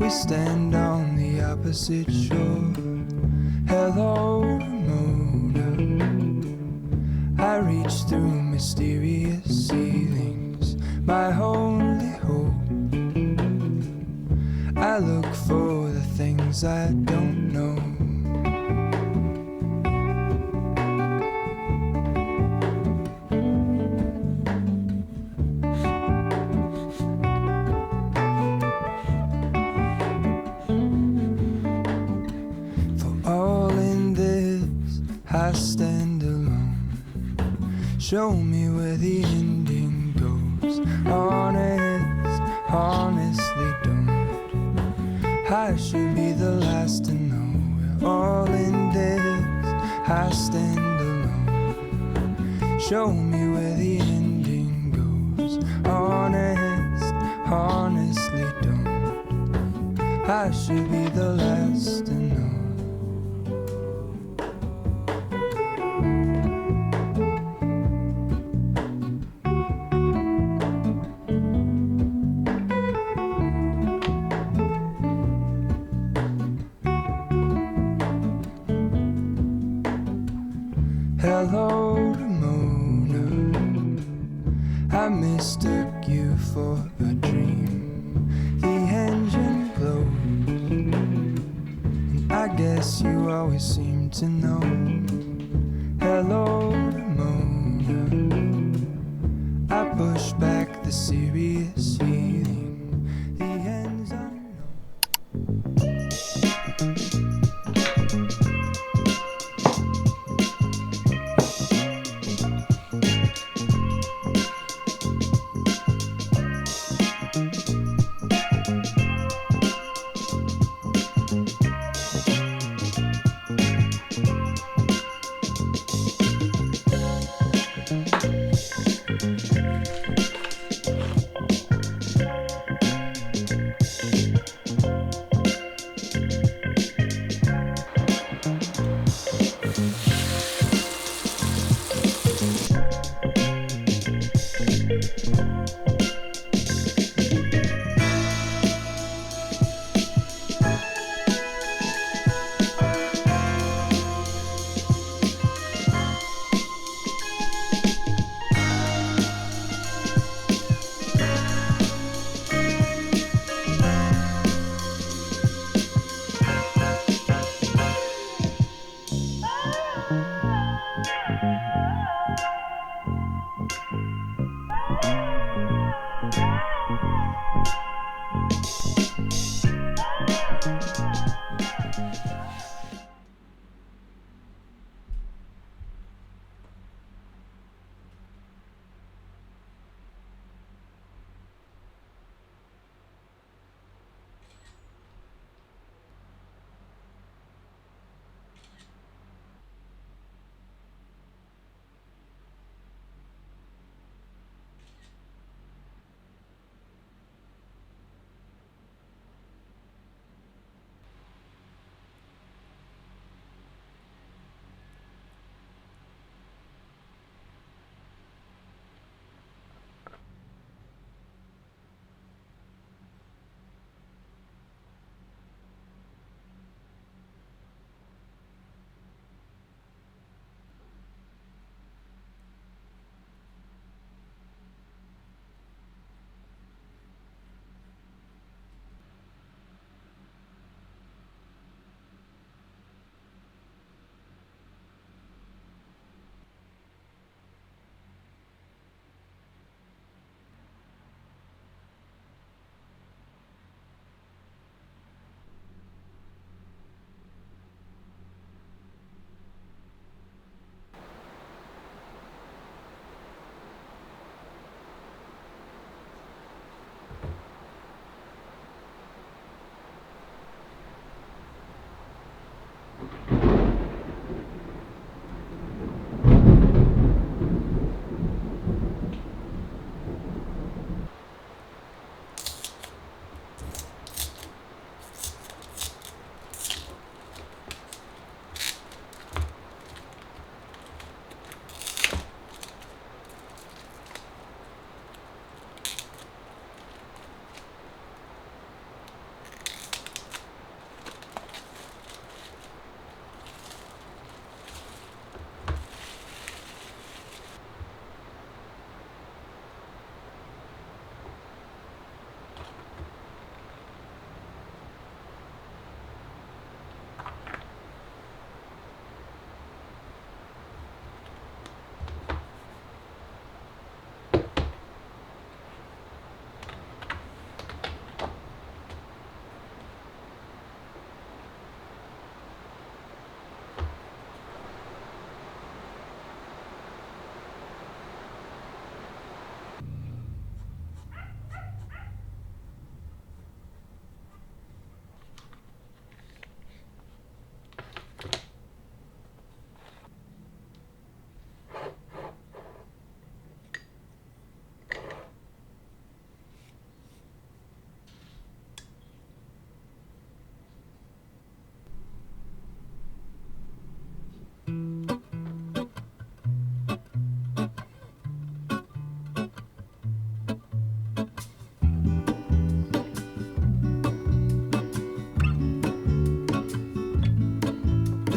We stand on the opposite shore. Hello, Ramona. I reach through mysterious ceilings, my only hope. I look for the things I don't know. I stand alone. Show me where the ending goes. Honestly don't. I should be the last to know. We're all in this. I stand alone. Show me where the ending goes. Honestly don't. I should be the last to know. Hello, Ramona. I mistook you for a dream. The engine glows, and I guess you always seem to know. Hello, Ramona. I push back the serious feeling. The end's unknown.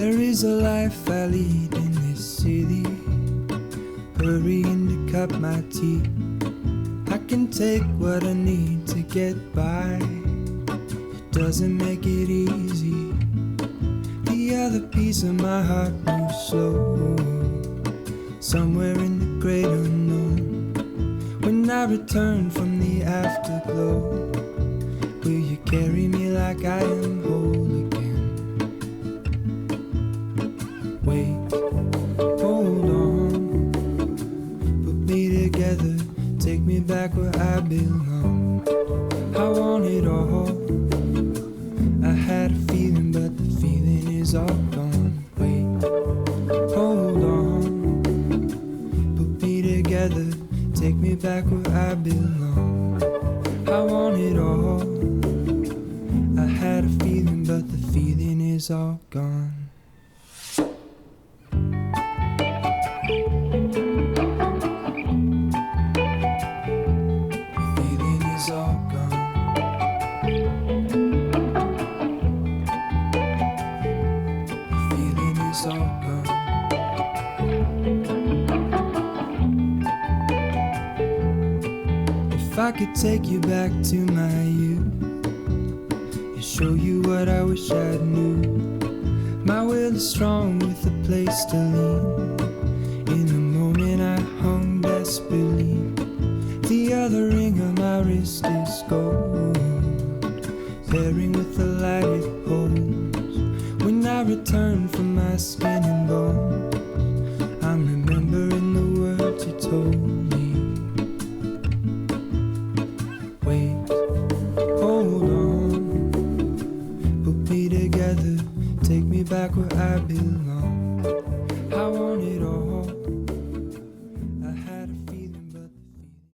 There is a life I lead in this city, hurrying to cut my teeth. I can take what I need to get by. It doesn't make it easy. The other piece of my heart moves slow, somewhere in the great unknown. When I return from the afterglow, will you carry me like I am whole again? Wait, hold on, put me together, take me back where I belong. I want it all. I had a feeling, but the feeling is all gone. Wait, hold on, put me together, take me back where I belong. I want it all. I had a feeling, but the feeling is all gone. The feeling is all gone. The feeling is all gone. If I could take you back to my youth, show you what I wish I knew. My will is strong with a place to lean. In the moment I hung desperately. The other ring on my wrist is gold, pairing with the light it holds. When I return from my skin and bones, I'm remembering the words you told me. Wait, hold on, put me together, take me back where I belong.